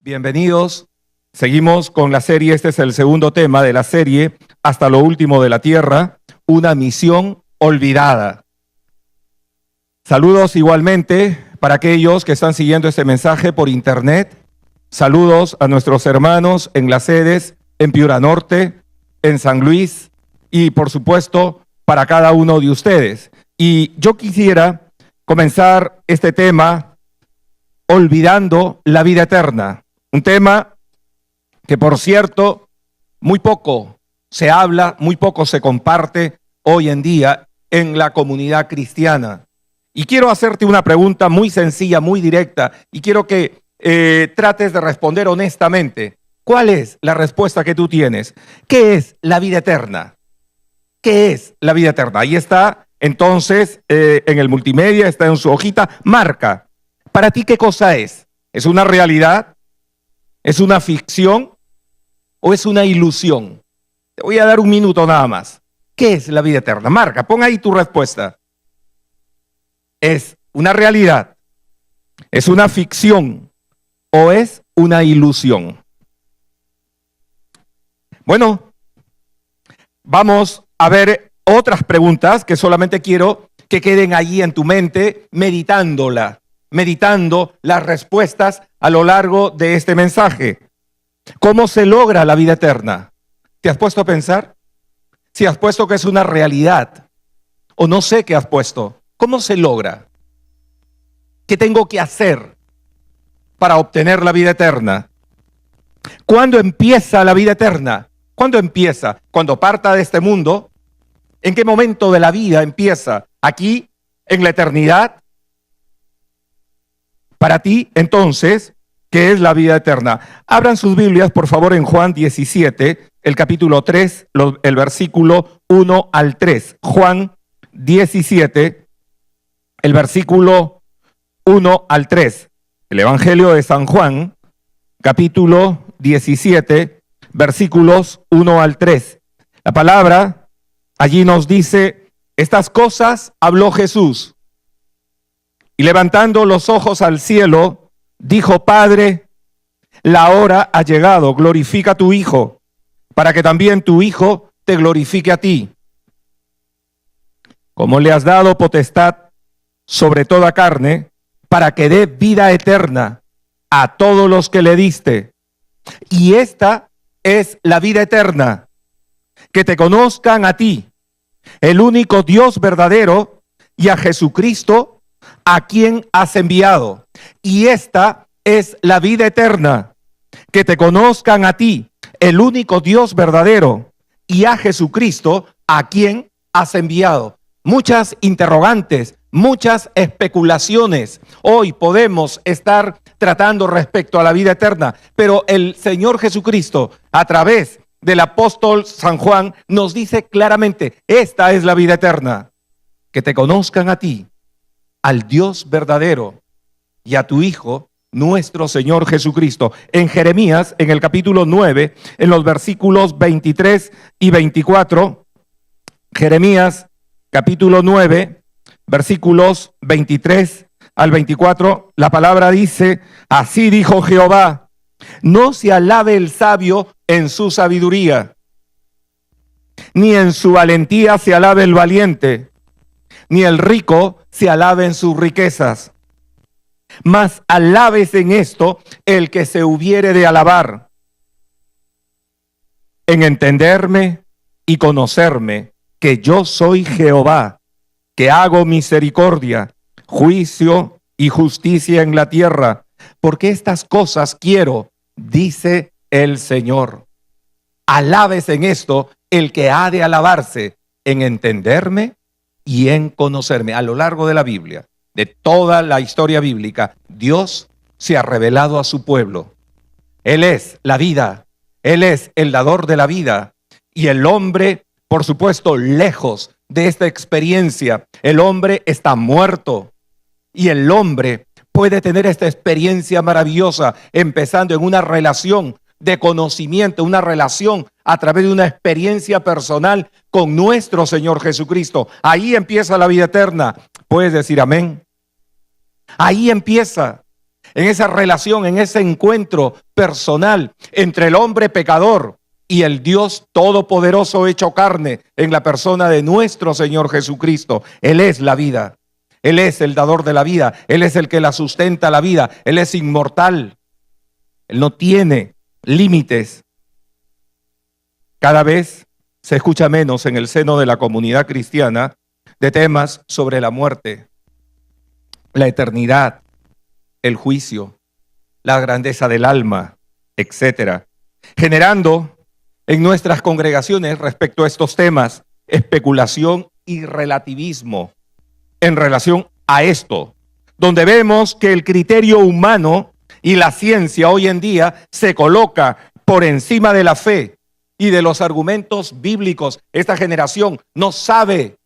Bienvenidos. Seguimos con la serie. Este es el segundo tema de la serie, Hasta lo último de la tierra, una misión olvidada. Saludos igualmente para aquellos que están siguiendo este mensaje por internet. Saludos a nuestros hermanos en las sedes en Piura Norte, en San Luis y por supuesto para cada uno de ustedes. Y yo quisiera comenzar este tema olvidando la vida eterna. Un tema que, por cierto, muy poco se habla, muy poco se comparte hoy en día en la comunidad cristiana. Y quiero hacerte una pregunta muy sencilla, muy directa, y quiero que trates de responder honestamente. ¿Cuál es la respuesta que tú tienes? ¿Qué es la vida eterna? ¿Qué es la vida eterna? Ahí está, entonces, en el multimedia, está en su hojita, marca. ¿Para ti qué cosa es? ¿Es una realidad? ¿Es una ficción? ¿O es una ilusión? Te voy a dar un minuto nada más. ¿Qué es la vida eterna? Marca, pon ahí tu respuesta. ¿Es una realidad? ¿Es una ficción? ¿O es una ilusión? Bueno, vamos a ver otras preguntas que solamente quiero que queden allí en tu mente, meditando las respuestas a lo largo de este mensaje. ¿Cómo se logra la vida eterna? ¿Te has puesto a pensar? Si has puesto que es una realidad, o no sé qué has puesto, ¿cómo se logra? ¿Qué tengo que hacer para obtener la vida eterna? ¿Cuándo empieza la vida eterna? ¿Cuándo empieza? ¿Cuando parta de este mundo? ¿En qué momento de la vida empieza? ¿Aquí? ¿En la eternidad? Para ti, entonces, ¿qué es la vida eterna? Abran sus Biblias, por favor, en Juan 17, el capítulo 3, el versículo 1 al 3. Juan 17, el versículo 1 al 3. El Evangelio de San Juan, capítulo 17, versículos 1 al 3. La palabra allí nos dice: estas cosas habló Jesús. Y levantando los ojos al cielo, dijo: Padre, la hora ha llegado, glorifica a tu Hijo, para que también tu Hijo te glorifique a ti. Como le has dado potestad sobre toda carne, para que dé vida eterna a todos los que le diste. Y esta es la vida eterna, que te conozcan a ti, el único Dios verdadero, y a Jesucristo, a quien has enviado. Y esta es la vida eterna, que te conozcan a ti, el único Dios verdadero, y a Jesucristo, a quien has enviado. Muchas interrogantes, muchas especulaciones hoy podemos estar tratando respecto a la vida eterna, pero el Señor Jesucristo, a través del apóstol San Juan, nos dice claramente: esta es la vida eterna, que te conozcan a ti, al Dios verdadero, y a tu Hijo, nuestro Señor Jesucristo. En Jeremías, en el capítulo 9, en los versículos 23 y 24, Jeremías, capítulo 9, versículos 23 al 24, la palabra dice: así dijo Jehová, no se alabe el sabio en su sabiduría, ni en su valentía se alabe el valiente, ni el rico se alabe en sus riquezas. Mas alábese en esto el que se hubiere de alabar, en entenderme y conocerme, que yo soy Jehová, que hago misericordia, juicio y justicia en la tierra, porque estas cosas quiero, dice el Señor. Alábese en esto el que ha de alabarse, en entenderme y en conocerme. A lo largo de la Biblia, de toda la historia bíblica, Dios se ha revelado a su pueblo. Él es la vida, Él es el dador de la vida, y el hombre, por supuesto, lejos de esta experiencia. El hombre está muerto, y el hombre puede tener esta experiencia maravillosa, empezando en una relación de conocimiento, una relación a través de una experiencia personal con nuestro Señor Jesucristo. Ahí empieza la vida eterna. ¿Puedes decir amén? Ahí empieza. en esa relación, en ese encuentro personal entre el hombre pecador y el Dios todopoderoso hecho carne en la persona de nuestro Señor Jesucristo. Él es la vida. Él es el dador de la vida. Él es el que la sustenta la vida. Él es inmortal. Él no tiene límites. Cada vez se escucha menos en el seno de la comunidad cristiana de temas sobre la muerte, la eternidad, el juicio, la grandeza del alma, etcétera, generando en nuestras congregaciones respecto a estos temas especulación y relativismo en relación a esto, donde vemos que el criterio humano y la ciencia hoy en día se coloca por encima de la fe y de los argumentos bíblicos. Esta generación no sabe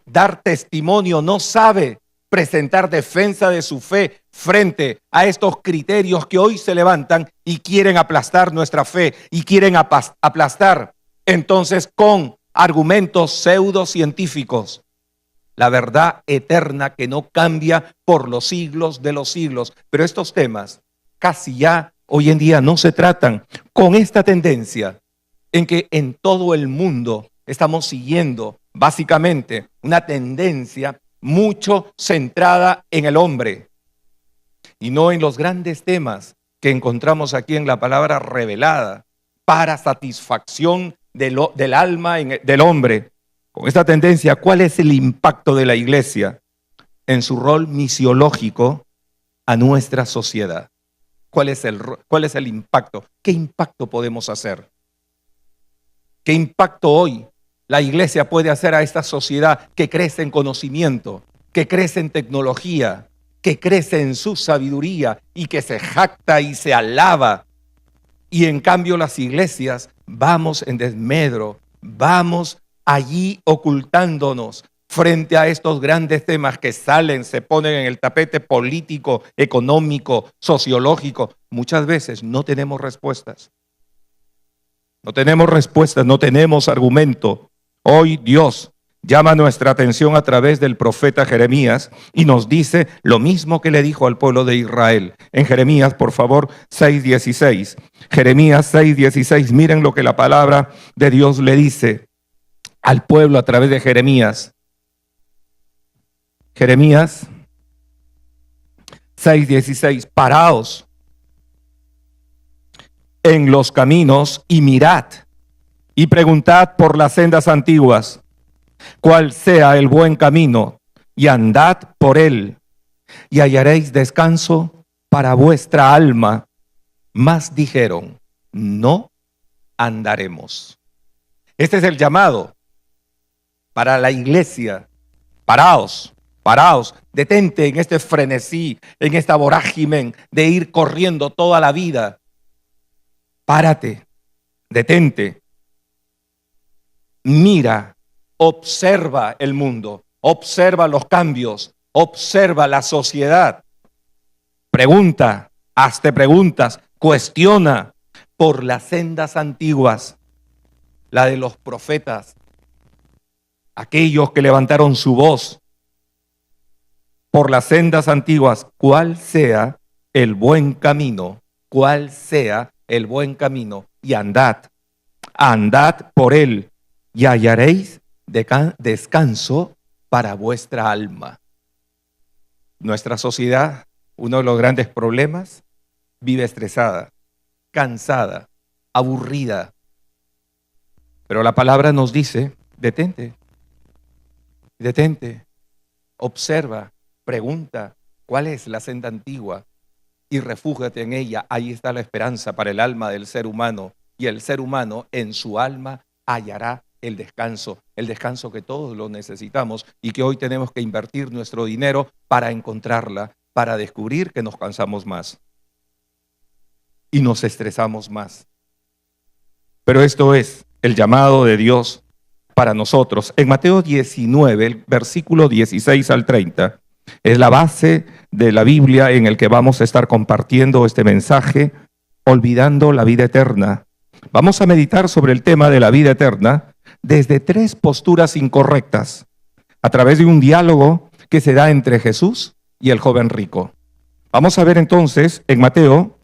dar testimonio, no sabe presentar defensa de su fe frente a estos criterios que hoy se levantan y quieren aplastar nuestra fe y quieren aplastar entonces con argumentos pseudocientíficos la verdad eterna que no cambia por los siglos de los siglos. Pero estos temas casi ya hoy en día no se tratan con esta tendencia en que en todo el mundo estamos siguiendo básicamente una tendencia mucho centrada en el hombre y no en los grandes temas que encontramos aquí en la palabra revelada para satisfacción del alma del hombre. Con esta tendencia, ¿cuál es el impacto de la iglesia en su rol misiológico a nuestra sociedad? ¿Cuál es el impacto? ¿Qué impacto podemos hacer? ¿Qué impacto hoy la iglesia puede hacer a esta sociedad que crece en conocimiento, que crece en tecnología, que crece en su sabiduría y que se jacta y se alaba? Y en cambio las iglesias vamos en desmedro, vamos allí ocultándonos frente a estos grandes temas que salen, se ponen en el tapete político, económico, sociológico. Muchas veces no tenemos respuestas. No tenemos respuestas, no tenemos argumento. Hoy Dios llama nuestra atención a través del profeta Jeremías y nos dice lo mismo que le dijo al pueblo de Israel. En Jeremías, por favor, 6:16. Jeremías 6:16, miren lo que la palabra de Dios le dice al pueblo a través de Jeremías. Jeremías 6:16, paraos en los caminos y mirad y preguntad por las sendas antiguas, cuál sea el buen camino, y andad por él, y hallaréis descanso para vuestra alma. Mas dijeron, no andaremos. Este es el llamado para la iglesia. Paraos, paraos, detente en este frenesí, en esta vorágine de ir corriendo toda la vida. Párate, detente, mira, observa el mundo, observa los cambios, observa la sociedad. Pregunta, hazte preguntas, cuestiona por las sendas antiguas, la de los profetas, aquellos que levantaron su voz por las sendas antiguas, cuál sea el buen camino, cuál sea el buen camino, y andad por él, y hallaréis descanso para vuestra alma. Nuestra sociedad, uno de los grandes problemas, vive estresada, cansada, aburrida. Pero la palabra nos dice, detente, observa, pregunta, ¿cuál es la senda antigua? Y refúgiate en ella. Ahí está la esperanza para el alma del ser humano. Y el ser humano en su alma hallará el descanso que todos lo necesitamos y que hoy tenemos que invertir nuestro dinero para encontrarla, para descubrir que nos cansamos más y nos estresamos más. Pero esto es el llamado de Dios para nosotros. En Mateo 19, el versículo 16 al 30, es la base de la Biblia en el que vamos a estar compartiendo este mensaje, olvidando la vida eterna. Vamos a meditar sobre el tema de la vida eterna desde tres posturas incorrectas, a través de un diálogo que se da entre Jesús y el joven rico. Vamos a ver entonces en Mateo,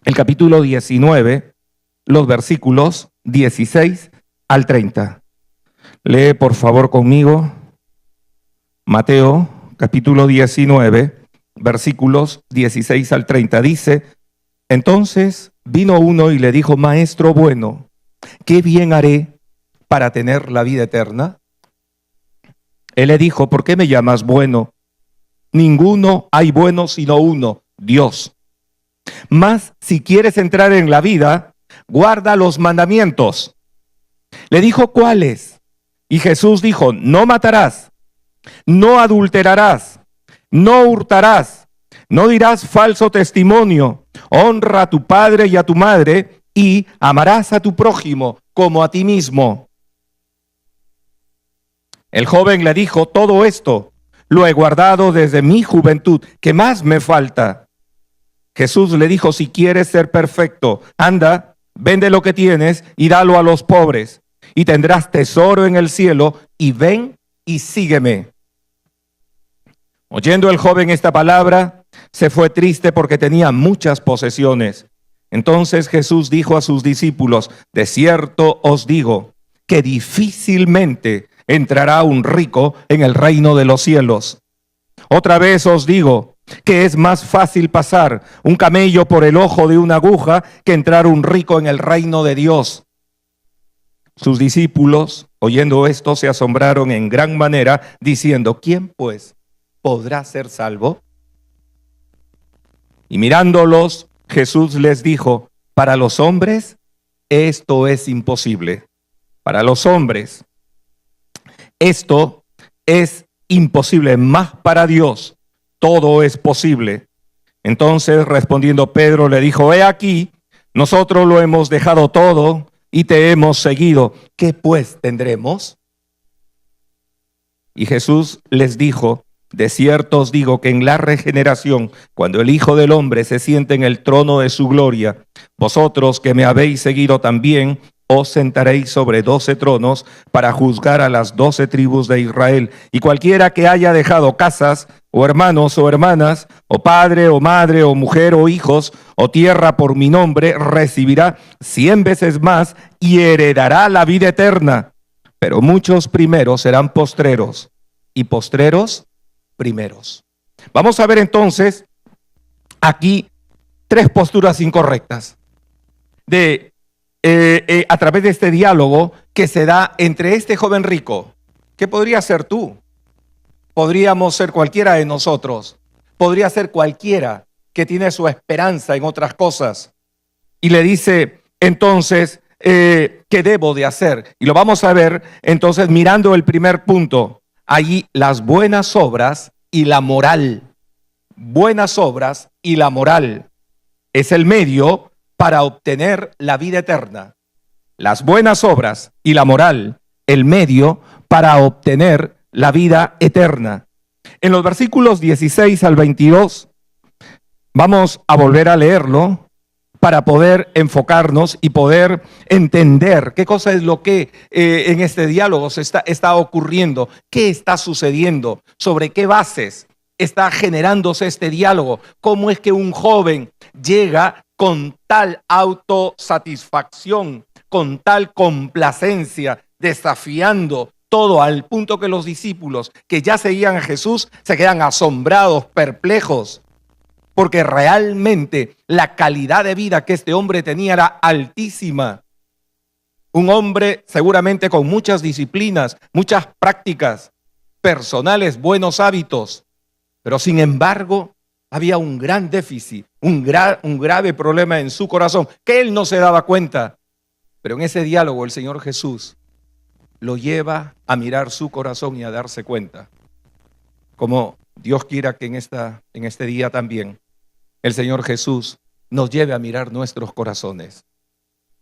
el capítulo 19, los versículos 16 al 30. Lee por favor conmigo Mateo, capítulo 19, versículos 16 al 30. Dice: entonces vino uno y le dijo: Maestro bueno, ¿qué bien haré para tener la vida eterna? Él le dijo: ¿por qué me llamas bueno? Ninguno hay bueno sino uno, Dios. Mas si quieres entrar en la vida, guarda los mandamientos. Le dijo: ¿cuáles? Y Jesús dijo: no matarás, no adulterarás, no hurtarás, no dirás falso testimonio, honra a tu padre y a tu madre, y amarás a tu prójimo como a ti mismo. El joven le dijo: todo esto lo he guardado desde mi juventud, ¿qué más me falta? Jesús le dijo: si quieres ser perfecto, anda, vende lo que tienes y dalo a los pobres, y tendrás tesoro en el cielo, y ven y sígueme. Oyendo el joven esta palabra, se fue triste porque tenía muchas posesiones. Entonces Jesús dijo a sus discípulos: de cierto os digo que difícilmente entrará un rico en el reino de los cielos. Otra vez os digo que es más fácil pasar un camello por el ojo de una aguja que entrar un rico en el reino de Dios. Sus discípulos, oyendo esto, se asombraron en gran manera, diciendo: ¿quién pues podrá ser salvo? Y mirándolos, Jesús les dijo: para los hombres esto es imposible. Para los hombres esto es imposible, mas para Dios todo es posible. Entonces respondiendo Pedro le dijo: he aquí, nosotros lo hemos dejado todo y te hemos seguido. ¿Qué pues tendremos? Y Jesús les dijo: de cierto os digo que en la regeneración, cuando el Hijo del Hombre se siente en el trono de su gloria, vosotros que me habéis seguido también os sentaréis sobre 12 tronos para juzgar a las 12 tribus de Israel. Y cualquiera que haya dejado casas, o hermanos o hermanas, o padre o madre, o mujer o hijos, o tierra por mi nombre, recibirá 100 veces más y heredará la vida eterna. Pero muchos primeros serán postreros, y postreros primeros. Vamos a ver entonces aquí 3 posturas incorrectas a través de este diálogo que se da entre este joven rico, que podría ser tú, podríamos ser cualquiera de nosotros, podría ser cualquiera que tiene su esperanza en otras cosas, y le dice entonces, ¿qué debo de hacer? Y lo vamos a ver entonces mirando el primer punto, allí las buenas obras y la moral. Buenas obras y la moral es el medio para obtener la vida eterna. Las buenas obras y la moral, el medio para obtener la vida eterna. En los versículos 16 al 22, vamos a volver a leerlo para poder enfocarnos y poder entender qué cosa es lo que en este diálogo está ocurriendo, qué está sucediendo, sobre qué bases está generándose este diálogo, cómo es que un joven llega con tal autosatisfacción, con tal complacencia, desafiando todo al punto que los discípulos que ya seguían a Jesús se quedan asombrados, perplejos, porque realmente la calidad de vida que este hombre tenía era altísima. Un hombre seguramente con muchas disciplinas, muchas prácticas personales, buenos hábitos, pero sin embargo había un gran déficit, un grave problema en su corazón que él no se daba cuenta. Pero en ese diálogo el Señor Jesús lo lleva a mirar su corazón y a darse cuenta. Como Dios quiera que en este día también el Señor Jesús nos lleve a mirar nuestros corazones.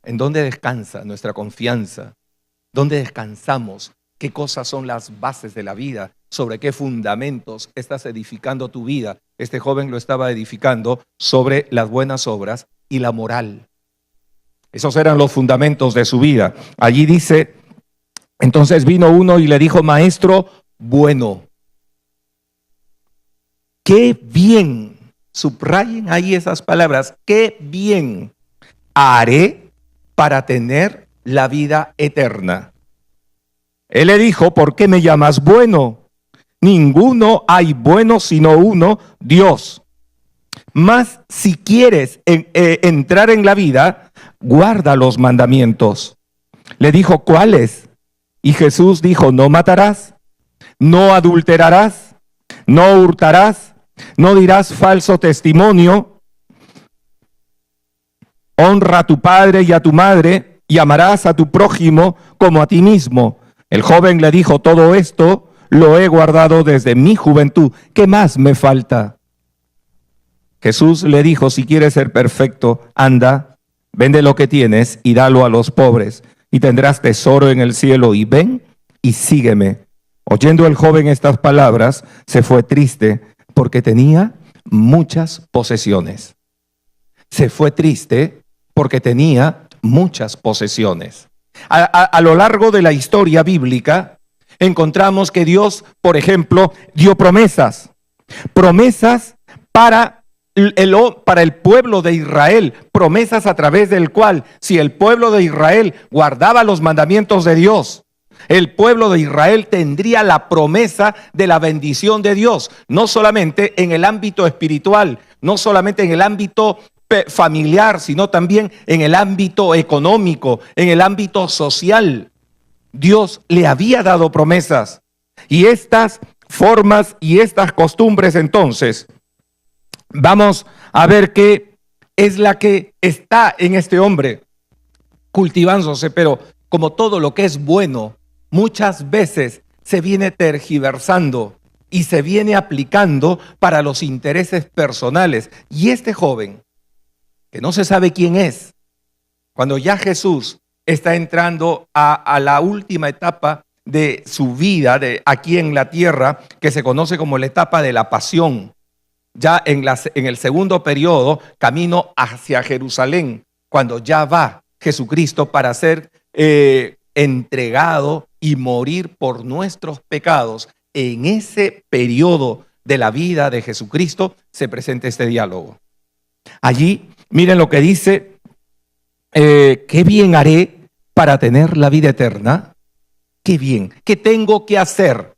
¿En dónde descansa nuestra confianza? ¿Dónde descansamos? ¿Qué cosas son las bases de la vida? ¿Sobre qué fundamentos estás edificando tu vida? Este joven lo estaba edificando sobre las buenas obras y la moral. Esos eran los fundamentos de su vida. Allí dice, entonces vino uno y le dijo: maestro bueno, qué bien Subrayen ahí esas palabras. Qué bien haré para tener la vida eterna. Él le dijo, ¿por qué me llamas bueno? Ninguno hay bueno sino uno, Dios. Mas si quieres entrar en la vida, guarda los mandamientos. Le dijo, ¿cuáles? Y Jesús dijo, no matarás, no adulterarás, no hurtarás, no dirás falso testimonio, honra a tu padre y a tu madre, y amarás a tu prójimo como a ti mismo. El joven le dijo, todo esto lo he guardado desde mi juventud. ¿Qué más me falta? Jesús le dijo, si quieres ser perfecto, anda, vende lo que tienes y dalo a los pobres, y tendrás tesoro en el cielo, y ven y sígueme. Oyendo el joven estas palabras, se fue triste porque tenía muchas posesiones. Se fue triste porque tenía muchas posesiones. A lo largo de la historia bíblica, encontramos que Dios, por ejemplo, dio promesas para el pueblo de Israel, promesas a través del cual, si el pueblo de Israel guardaba los mandamientos de Dios, el pueblo de Israel tendría la promesa de la bendición de Dios, no solamente en el ámbito espiritual, no solamente en el ámbito familiar, sino también en el ámbito económico, en el ámbito social. Dios le había dado promesas, y estas formas y estas costumbres, entonces, vamos a ver qué es la que está en este hombre cultivándose, pero como todo lo que es bueno, muchas veces se viene tergiversando y se viene aplicando para los intereses personales. Y este joven, que no se sabe quién es, cuando ya Jesús está entrando a la última etapa de su vida aquí en la tierra, que se conoce como la etapa de la pasión, ya en el segundo periodo, camino hacia Jerusalén, cuando ya va Jesucristo para ser entregado y morir por nuestros pecados. En ese periodo de la vida de Jesucristo se presenta este diálogo. Allí, miren lo que dice, qué bien haré para tener la vida eterna. Qué bien, ¿qué tengo que hacer?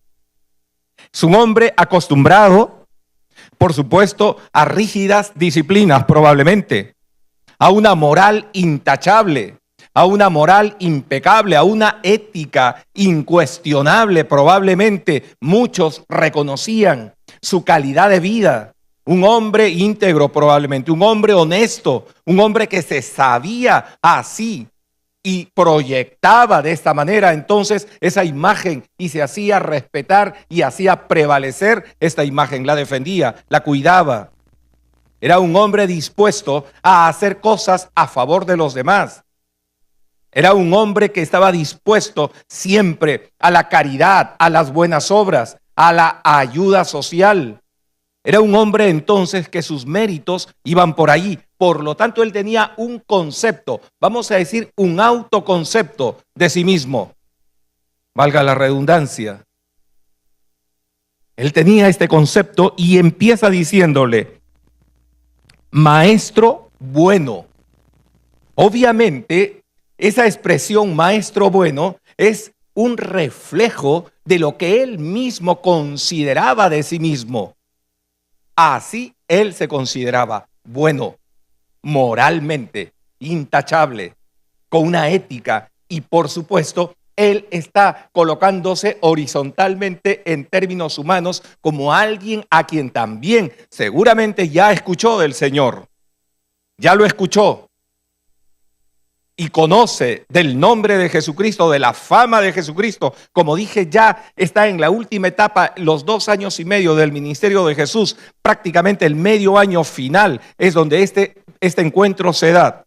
Es un hombre acostumbrado, por supuesto, a rígidas disciplinas, probablemente, a una moral intachable, a una moral impecable, a una ética incuestionable. Probablemente muchos reconocían su calidad de vida. Un hombre íntegro, probablemente, un hombre honesto, un hombre que se sabía así y proyectaba de esta manera entonces esa imagen, y se hacía respetar y hacía prevalecer esta imagen, la defendía, la cuidaba. Era un hombre dispuesto a hacer cosas a favor de los demás. Era un hombre que estaba dispuesto siempre a la caridad, a las buenas obras, a la ayuda social. Era un hombre entonces que sus méritos iban por ahí. Por lo tanto, él tenía un concepto, vamos a decir un autoconcepto de sí mismo. Valga la redundancia. Él tenía este concepto y empieza diciéndole, maestro bueno. Obviamente, esa expresión maestro bueno es un reflejo de lo que él mismo consideraba de sí mismo. Así él se consideraba bueno, moralmente, intachable, con una ética, y por supuesto, él está colocándose horizontalmente en términos humanos como alguien a quien también seguramente ya escuchó del Señor, ya lo escuchó y conoce del nombre de Jesucristo, de la fama de Jesucristo. Como dije, ya está en la última etapa, los 2 años y medio del ministerio de Jesús, prácticamente el medio año final es donde este encuentro se da.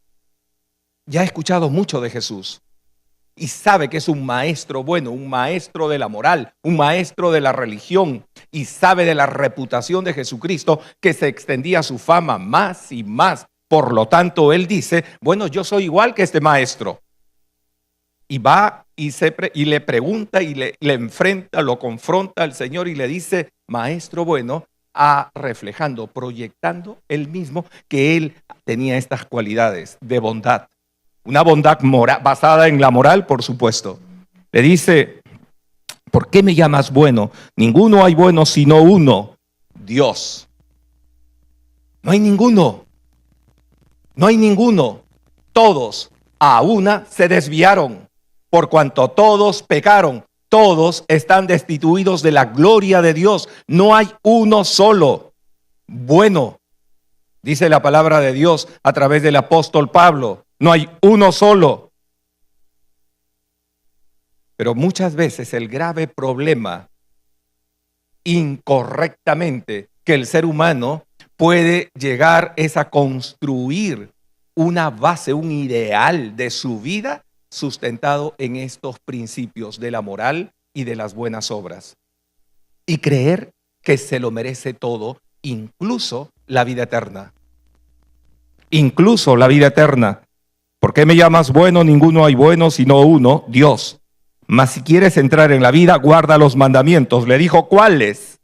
Ya ha escuchado mucho de Jesús y sabe que es un maestro bueno, un maestro de la moral, un maestro de la religión, y sabe de la reputación de Jesucristo, que se extendía su fama más y más. Por lo tanto, él dice, bueno, yo soy igual que este maestro. Y va y le pregunta y le enfrenta, lo confronta al Señor y le dice, maestro bueno, reflejando, proyectando él mismo que él tenía estas cualidades de bondad. Una bondad basada en la moral, por supuesto. Le dice, ¿por qué me llamas bueno? Ninguno hay bueno sino uno, Dios. No hay ninguno. No hay ninguno. Todos a una se desviaron, por cuanto todos pecaron. Todos están destituidos de la gloria de Dios. No hay uno solo bueno. Dice la palabra de Dios a través del apóstol Pablo. No hay uno solo. Pero muchas veces el grave problema, incorrectamente, que el ser humano puede llegar es a construir una base, un ideal de su vida sustentado en estos principios de la moral y de las buenas obras. Y creer que se lo merece todo, incluso la vida eterna. Incluso la vida eterna. ¿Por qué me llamas bueno? Ninguno hay bueno sino uno, Dios. Mas si quieres entrar en la vida, guarda los mandamientos. Le dijo, ¿cuáles?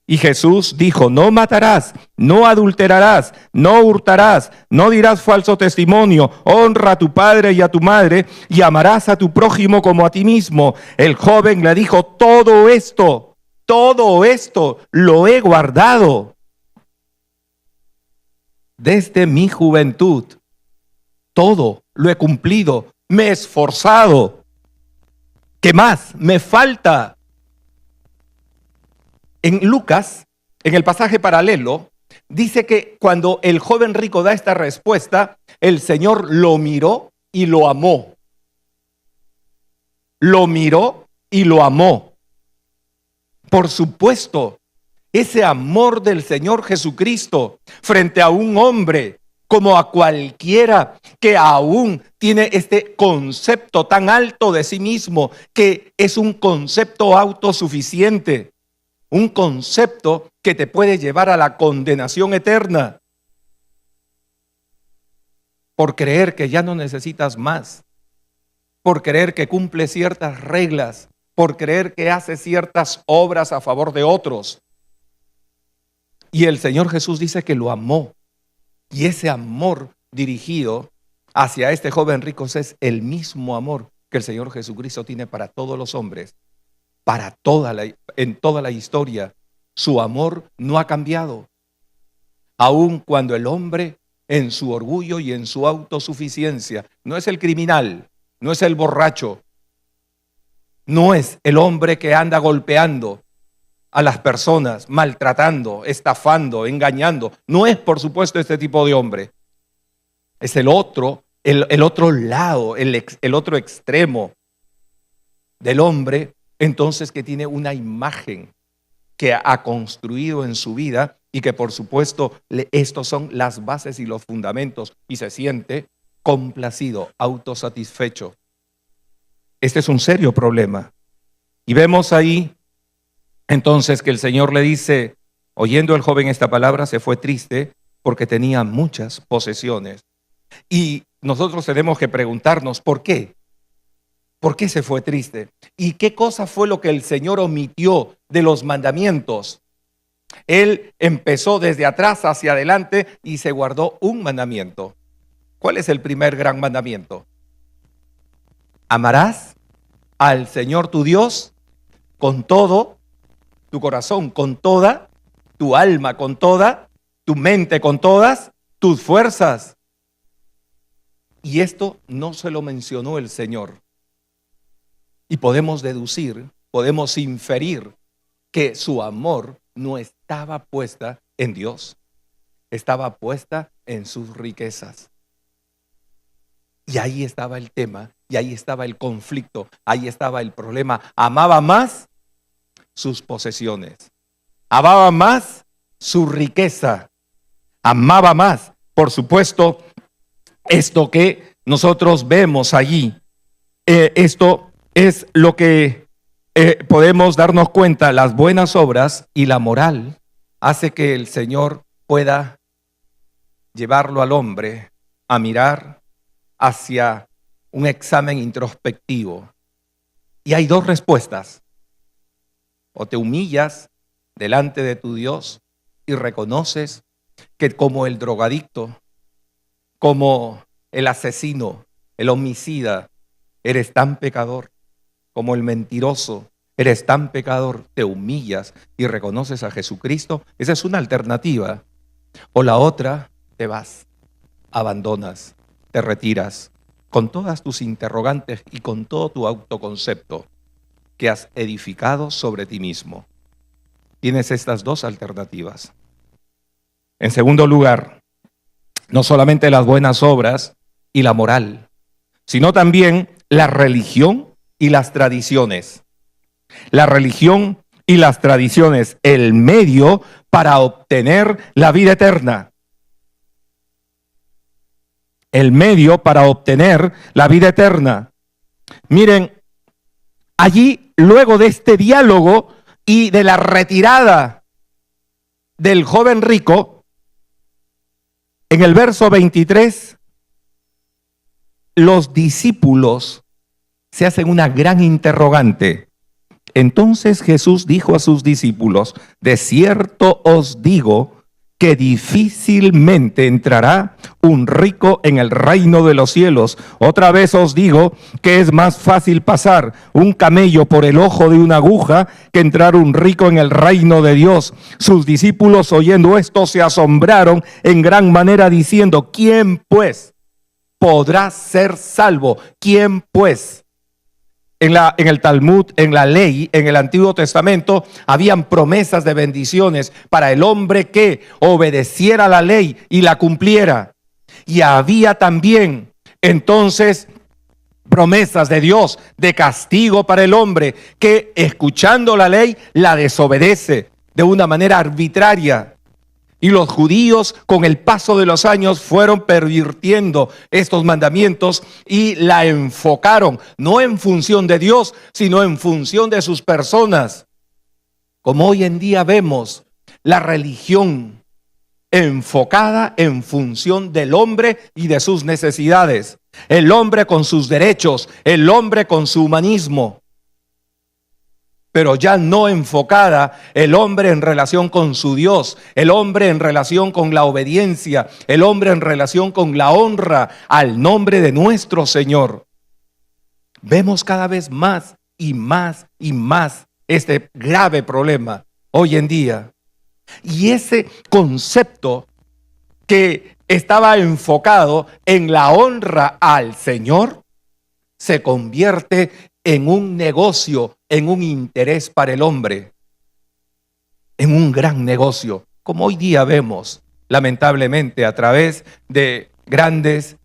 Y Jesús dijo, no matarás, no adulterarás, no hurtarás, no dirás falso testimonio, honra a tu padre y a tu madre y amarás a tu prójimo como a ti mismo. El joven le dijo, todo esto lo he guardado desde mi juventud. Todo lo he cumplido, me he esforzado. ¿Qué más me falta? En Lucas, en el pasaje paralelo, dice que cuando el joven rico da esta respuesta, el Señor lo miró y lo amó. Lo miró y lo amó. Por supuesto, ese amor del Señor Jesucristo frente a un hombre como a cualquiera que aún tiene este concepto tan alto de sí mismo, que es un concepto autosuficiente. Un concepto que te puede llevar a la condenación eterna por creer que ya no necesitas más, por creer que cumple ciertas reglas, por creer que hace ciertas obras a favor de otros. Y el Señor Jesús dice que lo amó. Y ese amor dirigido hacia este joven rico es el mismo amor que el Señor Jesucristo tiene para todos los hombres. En toda la historia, su amor no ha cambiado. Aun cuando el hombre, en su orgullo y en su autosuficiencia, no es el criminal, no es el borracho, no es el hombre que anda golpeando a las personas, maltratando, estafando, engañando. No es, por supuesto, este tipo de hombre. Es el otro lado, el otro extremo del hombre, entonces, que tiene una imagen que ha construido en su vida y que por supuesto estos son las bases y los fundamentos, y se siente complacido, autosatisfecho. Este es un serio problema. Y vemos ahí entonces que el Señor le dice, oyendo el joven esta palabra, se fue triste porque tenía muchas posesiones. Y nosotros tenemos que preguntarnos, ¿por qué? ¿Por qué se fue triste? ¿Y qué cosa fue lo que el Señor omitió de los mandamientos? Él empezó desde atrás hacia adelante y se guardó un mandamiento. ¿Cuál es el primer gran mandamiento? Amarás al Señor tu Dios con todo tu corazón, con toda tu alma, con toda tu mente, con todas tus fuerzas. Y esto no se lo mencionó el Señor. Y podemos deducir, podemos inferir que su amor no estaba puesta en Dios, estaba puesta en sus riquezas. Y ahí estaba el tema, y ahí estaba el conflicto, ahí estaba el problema. Amaba más sus posesiones, amaba más su riqueza, amaba más, por supuesto, esto que nosotros vemos allí. Esto es lo que podemos darnos cuenta. Las buenas obras y la moral hace que el Señor pueda llevarlo al hombre a mirar hacia un examen introspectivo. Y hay dos respuestas: o te humillas delante de tu Dios y reconoces que como el drogadicto, como el asesino, el homicida, eres tan pecador, como el mentiroso, eres tan pecador, te humillas y reconoces a Jesucristo, esa es una alternativa. O la otra, te vas, abandonas, te retiras, con todas tus interrogantes y con todo tu autoconcepto que has edificado sobre ti mismo. Tienes estas dos alternativas. En segundo lugar, no solamente las buenas obras y la moral, sino también la religión y las tradiciones. La religión y las tradiciones, el medio para obtener la vida eterna. El medio para obtener la vida eterna. Miren, allí, luego de este diálogo y de la retirada del joven rico, en el verso 23, los discípulos se hacen una gran interrogante. Entonces Jesús dijo a sus discípulos: de cierto os digo que difícilmente entrará un rico en el reino de los cielos. Otra vez os digo que es más fácil pasar un camello por el ojo de una aguja que entrar un rico en el reino de Dios. Sus discípulos, oyendo esto, se asombraron en gran manera, diciendo: ¿quién pues podrá ser salvo? ¿Quién pues? En el Talmud, en la ley, en el Antiguo Testamento, habían promesas de bendiciones para el hombre que obedeciera la ley y la cumpliera. Y había también entonces promesas de Dios de castigo para el hombre que, escuchando la ley, la desobedece de una manera arbitraria. Y los judíos, con el paso de los años, fueron pervirtiendo estos mandamientos y la enfocaron, no en función de Dios, sino en función de sus personas. Como hoy en día vemos la religión enfocada en función del hombre y de sus necesidades. El hombre con sus derechos, el hombre con su humanismo. Pero ya no enfocada el hombre en relación con su Dios, el hombre en relación con la obediencia, el hombre en relación con la honra al nombre de nuestro Señor. Vemos cada vez más y más y más este grave problema hoy en día. Y ese concepto que estaba enfocado en la honra al Señor se convierte en un negocio, en un interés para el hombre, en un gran negocio, como hoy día vemos, lamentablemente, a través de grandes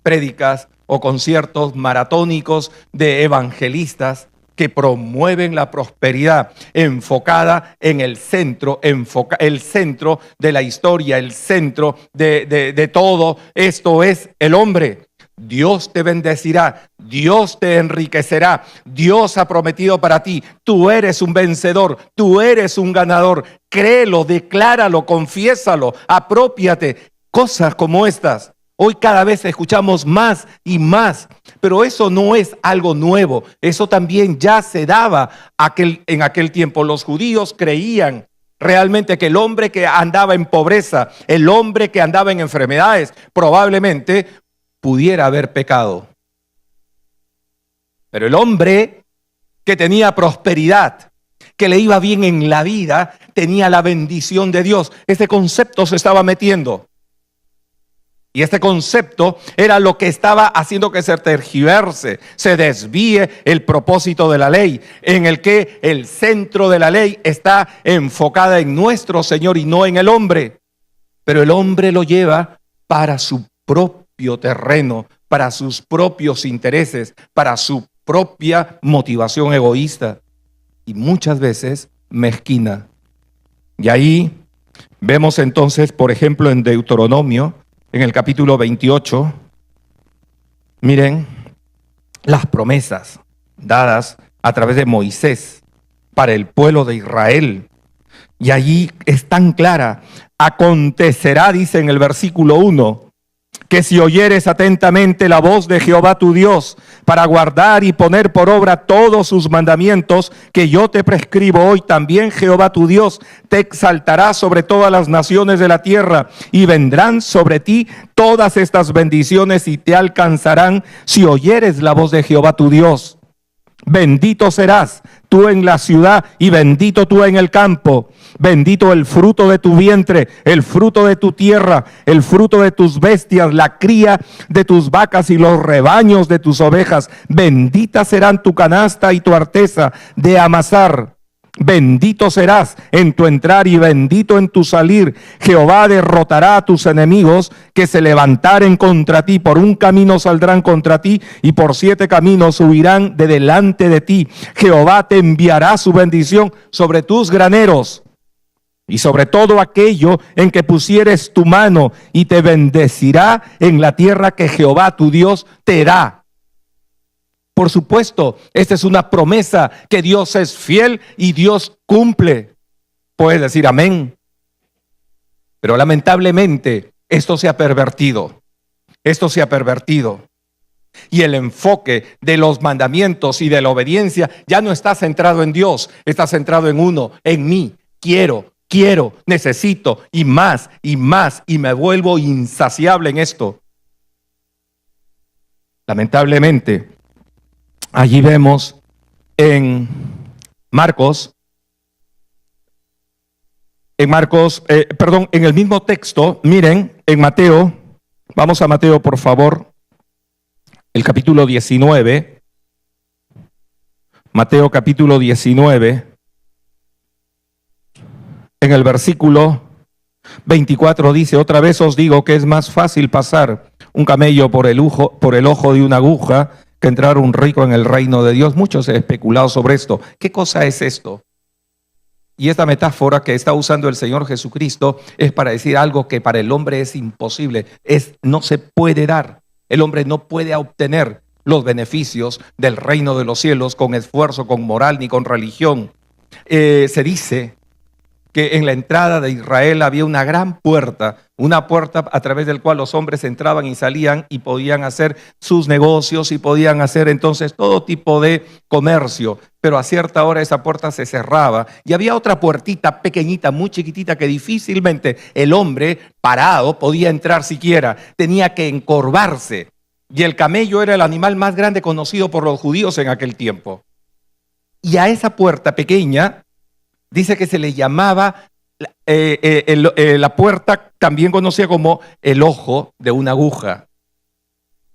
prédicas o conciertos maratónicos de evangelistas que promueven la prosperidad enfocada en el centro, el centro de la historia, el centro de todo esto es el hombre. Dios te bendecirá, Dios te enriquecerá, Dios ha prometido para ti, tú eres un vencedor, tú eres un ganador, créelo, decláralo, confiésalo, aprópiate, cosas como estas. Hoy cada vez escuchamos más y más, pero eso no es algo nuevo, eso también ya se daba en aquel tiempo. Los judíos creían realmente que el hombre que andaba en pobreza, el hombre que andaba en enfermedades, probablemente pudiera haber pecado. Pero el hombre que tenía prosperidad, que le iba bien en la vida, tenía la bendición de Dios. Este concepto se estaba metiendo. Y este concepto era lo que estaba haciendo que se tergiverse, se desvíe el propósito de la ley, en el que el centro de la ley está enfocada en nuestro Señor y no en el hombre. Pero el hombre lo lleva para su propio terreno, para sus propios intereses, para su propia motivación egoísta y muchas veces mezquina. Y ahí vemos entonces, por ejemplo, en Deuteronomio, en el capítulo 28, miren las promesas dadas a través de Moisés para el pueblo de Israel. Y allí es tan clara: acontecerá, dice en el versículo 1, que si oyeres atentamente la voz de Jehová tu Dios, para guardar y poner por obra todos sus mandamientos que yo te prescribo hoy, también Jehová tu Dios te exaltará sobre todas las naciones de la tierra, y vendrán sobre ti todas estas bendiciones y te alcanzarán si oyeres la voz de Jehová tu Dios. Bendito serás tú en la ciudad y bendito tú en el campo. Bendito el fruto de tu vientre, el fruto de tu tierra, el fruto de tus bestias, la cría de tus vacas y los rebaños de tus ovejas. Bendita serán tu canasta y tu arteza de amasar. Bendito serás en tu entrar y bendito en tu salir. Jehová derrotará a tus enemigos que se levantaren contra ti. Por un camino saldrán contra ti y por 7 caminos huirán de delante de ti. Jehová te enviará su bendición sobre tus graneros y sobre todo aquello en que pusieres tu mano, y te bendecirá en la tierra que Jehová tu Dios te da. Por supuesto, esta es una promesa que Dios es fiel y Dios cumple. Puedes decir amén. Pero lamentablemente esto se ha pervertido. Esto se ha pervertido. Y el enfoque de los mandamientos y de la obediencia ya no está centrado en Dios, está centrado en uno, en mí. Quiero, necesito y más, y me vuelvo insaciable en esto. Lamentablemente, allí vemos en Marcos, en el mismo texto, miren, en Mateo, vamos a Mateo por favor, el capítulo 19, Mateo capítulo 19, en el versículo 24 dice: otra vez os digo que es más fácil pasar un camello por el ojo de una aguja que entrar un rico en el reino de Dios. Muchos he especulado sobre esto. ¿Qué cosa es esto? Y esta metáfora que está usando el Señor Jesucristo es para decir algo que para el hombre es imposible, no se puede dar. El hombre no puede obtener los beneficios del reino de los cielos con esfuerzo, con moral ni con religión. Se dice que en la entrada de Israel había una gran puerta, una puerta a través del cual los hombres entraban y salían y podían hacer sus negocios y podían hacer entonces todo tipo de comercio, pero a cierta hora esa puerta se cerraba y había otra puertita pequeñita, muy chiquitita, que difícilmente el hombre parado podía entrar siquiera, tenía que encorvarse, y el camello era el animal más grande conocido por los judíos en aquel tiempo. Y a esa puerta pequeña dice que se le llamaba la puerta, también conocida como el ojo de una aguja.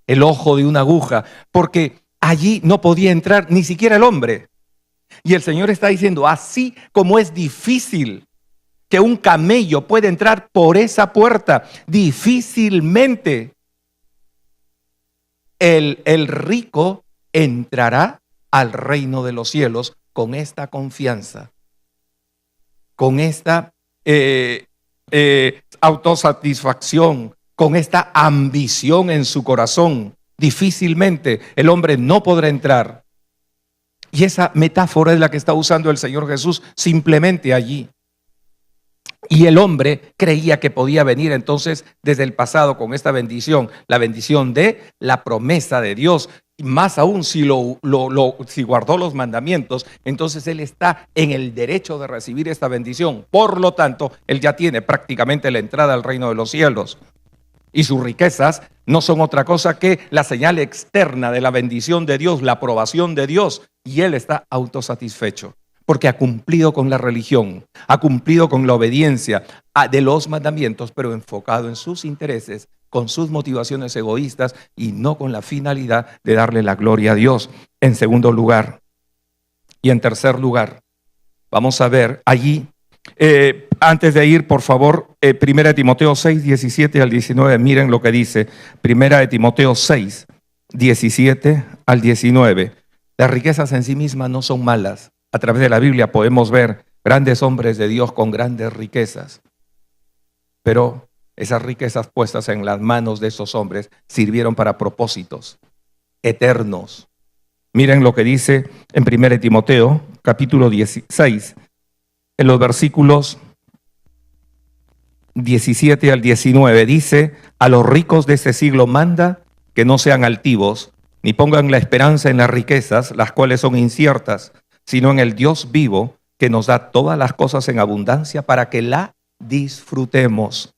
El ojo de una aguja, porque allí no podía entrar ni siquiera el hombre. Y el Señor está diciendo, así como es difícil que un camello pueda entrar por esa puerta, difícilmente el rico entrará al reino de los cielos con esta confianza, con esta autosatisfacción, con esta ambición en su corazón. Difícilmente el hombre no podrá entrar. Y esa metáfora es la que está usando el Señor Jesús simplemente allí. Y el hombre creía que podía venir entonces desde el pasado con esta bendición, la bendición de la promesa de Dios. Y más aún si guardó los mandamientos, entonces él está en el derecho de recibir esta bendición. Por lo tanto, él ya tiene prácticamente la entrada al reino de los cielos. Y sus riquezas no son otra cosa que la señal externa de la bendición de Dios, la aprobación de Dios. Y él está autosatisfecho, porque ha cumplido con la religión, ha cumplido con la obediencia de los mandamientos, pero enfocado en sus intereses, con sus motivaciones egoístas y no con la finalidad de darle la gloria a Dios. En segundo lugar, y en tercer lugar, vamos a ver allí, antes de ir, por favor, 1 Timoteo 6, 17 al 19, miren lo que dice, 1 Timoteo 6, 17 al 19. Las riquezas en sí mismas no son malas. A través de la Biblia podemos ver grandes hombres de Dios con grandes riquezas, pero esas riquezas puestas en las manos de esos hombres sirvieron para propósitos eternos. Miren lo que dice en 1 Timoteo, capítulo 16, en los versículos 17 al 19, dice: a los ricos de este siglo manda que no sean altivos, ni pongan la esperanza en las riquezas, las cuales son inciertas, sino en el Dios vivo, que nos da todas las cosas en abundancia para que la disfrutemos.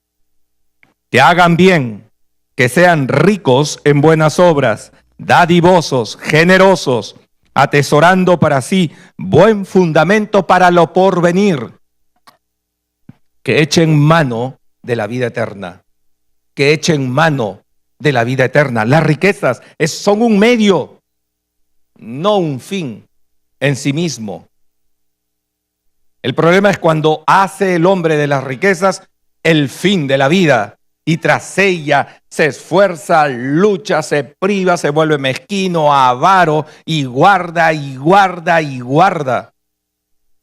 Que hagan bien, que sean ricos en buenas obras, dadivosos, generosos, atesorando para sí buen fundamento para lo porvenir. Que echen mano de la vida eterna. Que echen mano de la vida eterna. Las riquezas son un medio, no un fin en sí mismo. El problema es cuando hace el hombre de las riquezas el fin de la vida y tras ella se esfuerza, lucha, se priva, se vuelve mezquino, avaro y guarda y guarda y guarda.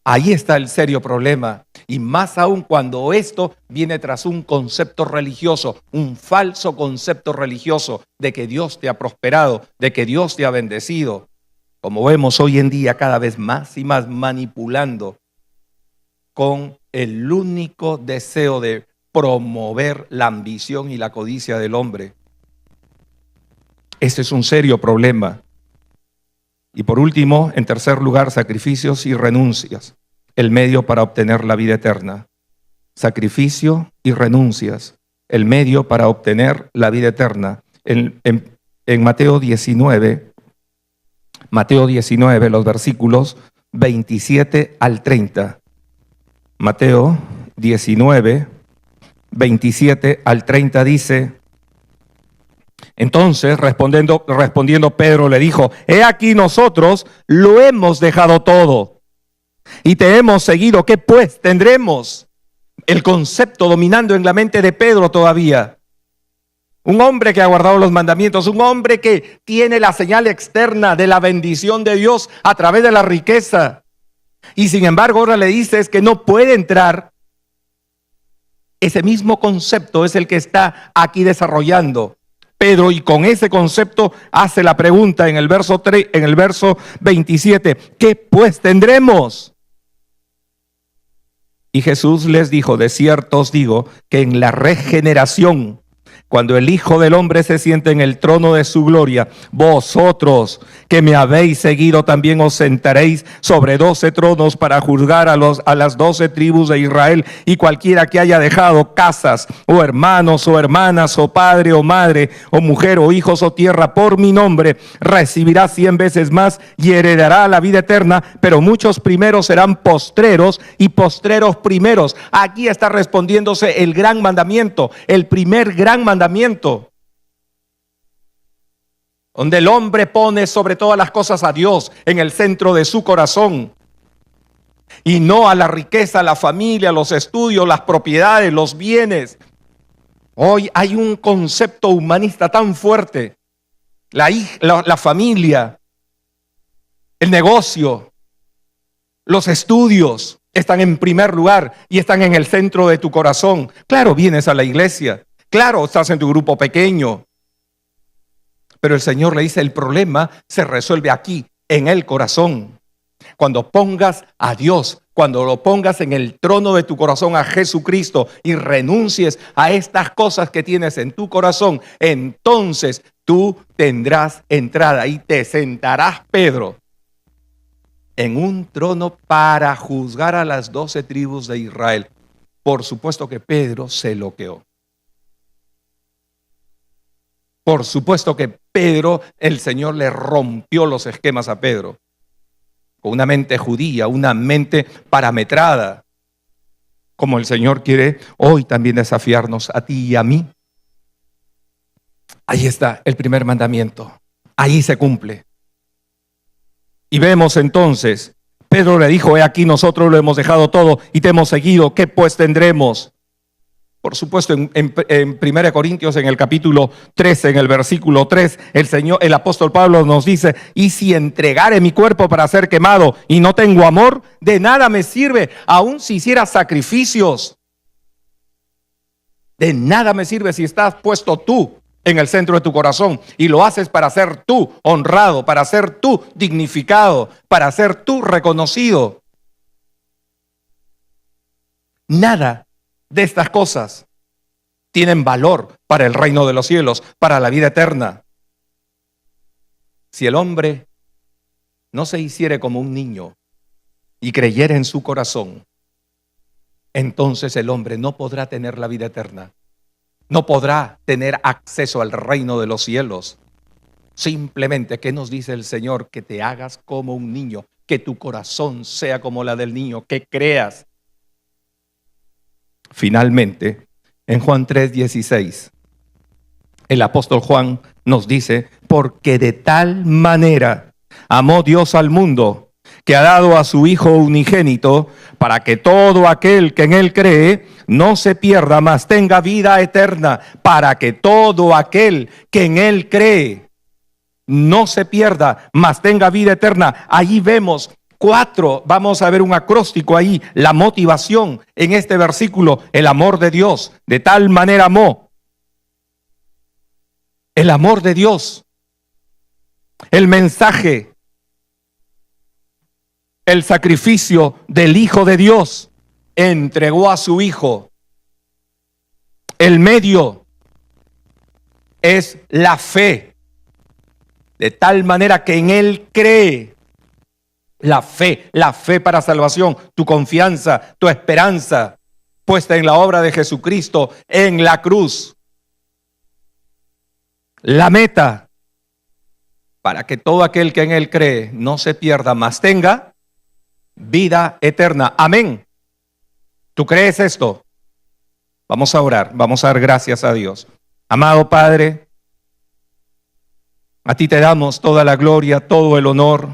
Ahí está el serio problema, y más aún cuando esto viene tras un concepto religioso, un falso concepto religioso de que Dios te ha prosperado, de que Dios te ha bendecido, como vemos hoy en día cada vez más y más manipulando con el único deseo de promover la ambición y la codicia del hombre. Este es un serio problema. Y por último, en tercer lugar, sacrificios y renuncias, el medio para obtener la vida eterna. Sacrificio y renuncias, el medio para obtener la vida eterna. En Mateo 19, los versículos 27 al 30. Mateo 19, 27 al 30 dice: entonces respondiendo Pedro le dijo: he aquí nosotros lo hemos dejado todo y te hemos seguido, ¿qué pues tendremos? El concepto dominando en la mente de Pedro todavía. Un hombre que ha guardado los mandamientos, un hombre que tiene la señal externa de la bendición de Dios a través de la riqueza. Y sin embargo ahora le dices que no puede entrar. Ese mismo concepto es el que está aquí desarrollando Pedro, y con ese concepto hace la pregunta en el verso 3, en el verso 27, ¿qué pues tendremos? Y Jesús les dijo: de cierto os digo que en la regeneración, cuando el Hijo del Hombre se siente en el trono de su gloria, vosotros que me habéis seguido también os sentaréis sobre 12 tronos para juzgar a las 12 tribus de Israel, y cualquiera que haya dejado casas o hermanos o hermanas o padre o madre o mujer o hijos o tierra por mi nombre recibirá 100 veces más y heredará la vida eterna. Pero muchos primeros serán postreros y postreros primeros. Aquí está respondiéndose el gran mandamiento, el primer gran mandamiento, donde el hombre pone sobre todas las cosas a Dios en el centro de su corazón y no a la riqueza, a la familia, los estudios, las propiedades, los bienes. Hoy hay un concepto humanista tan fuerte: la familia, el negocio, los estudios están en primer lugar y están en el centro de tu corazón. Claro, vienes a la iglesia, claro, estás en tu grupo pequeño, pero el Señor le dice: el problema se resuelve aquí, en el corazón. Cuando pongas a Dios, cuando lo pongas en el trono de tu corazón a Jesucristo y renuncies a estas cosas que tienes en tu corazón, entonces tú tendrás entrada y te sentarás, Pedro, en un trono para juzgar a las 12 tribus de Israel. Por supuesto que Pedro se loqueó. Por supuesto que Pedro, el Señor le rompió los esquemas a Pedro. Con una mente judía, una mente parametrada, como el Señor quiere hoy también desafiarnos a ti y a mí. Ahí está el primer mandamiento. Ahí se cumple. Y vemos entonces, Pedro le dijo: he aquí nosotros lo hemos dejado todo y te hemos seguido, ¿qué pues tendremos? Por supuesto, en 1 Corintios, en el capítulo 13, en el versículo 3, el apóstol Pablo nos dice: y si entregare mi cuerpo para ser quemado y no tengo amor, de nada me sirve, aun si hiciera sacrificios. De nada me sirve si estás puesto tú en el centro de tu corazón y lo haces para ser tú honrado, para ser tú dignificado, para ser tú reconocido. Nada de estas cosas tienen valor para el reino de los cielos, para la vida eterna. Si el hombre no se hiciere como un niño y creyere en su corazón, entonces el hombre no podrá tener la vida eterna. No podrá tener acceso al reino de los cielos. Simplemente, ¿qué nos dice el Señor? Que te hagas como un niño, que tu corazón sea como la del niño, que creas. Finalmente, en Juan 3:16, el apóstol Juan nos dice: porque de tal manera amó Dios al mundo, que ha dado a su Hijo unigénito, para que todo aquel que en Él cree no se pierda, mas tenga vida eterna. Para que todo aquel que en Él cree no se pierda, mas tenga vida eterna. Allí vemos 4, vamos a ver un acróstico ahí, la motivación en este versículo: el amor de Dios, de tal manera amó. El amor de Dios, el mensaje, el sacrificio del Hijo de Dios, entregó a su Hijo. El medio es la fe, de tal manera que en Él cree. La fe para salvación, tu confianza, tu esperanza puesta en la obra de Jesucristo en la cruz. La meta, para que todo aquel que en Él cree no se pierda, mas tenga vida eterna. Amén. ¿Tú crees esto? Vamos a orar, vamos a dar gracias a Dios. Amado Padre, a ti te damos toda la gloria, todo el honor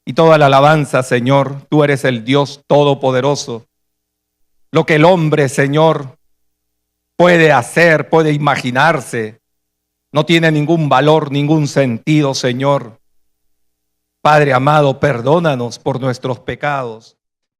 y toda la alabanza, Señor. Tú eres el Dios todopoderoso. Lo que el hombre, Señor, puede hacer, puede imaginarse, no tiene ningún valor, ningún sentido, Señor. Padre amado, perdónanos por nuestros pecados.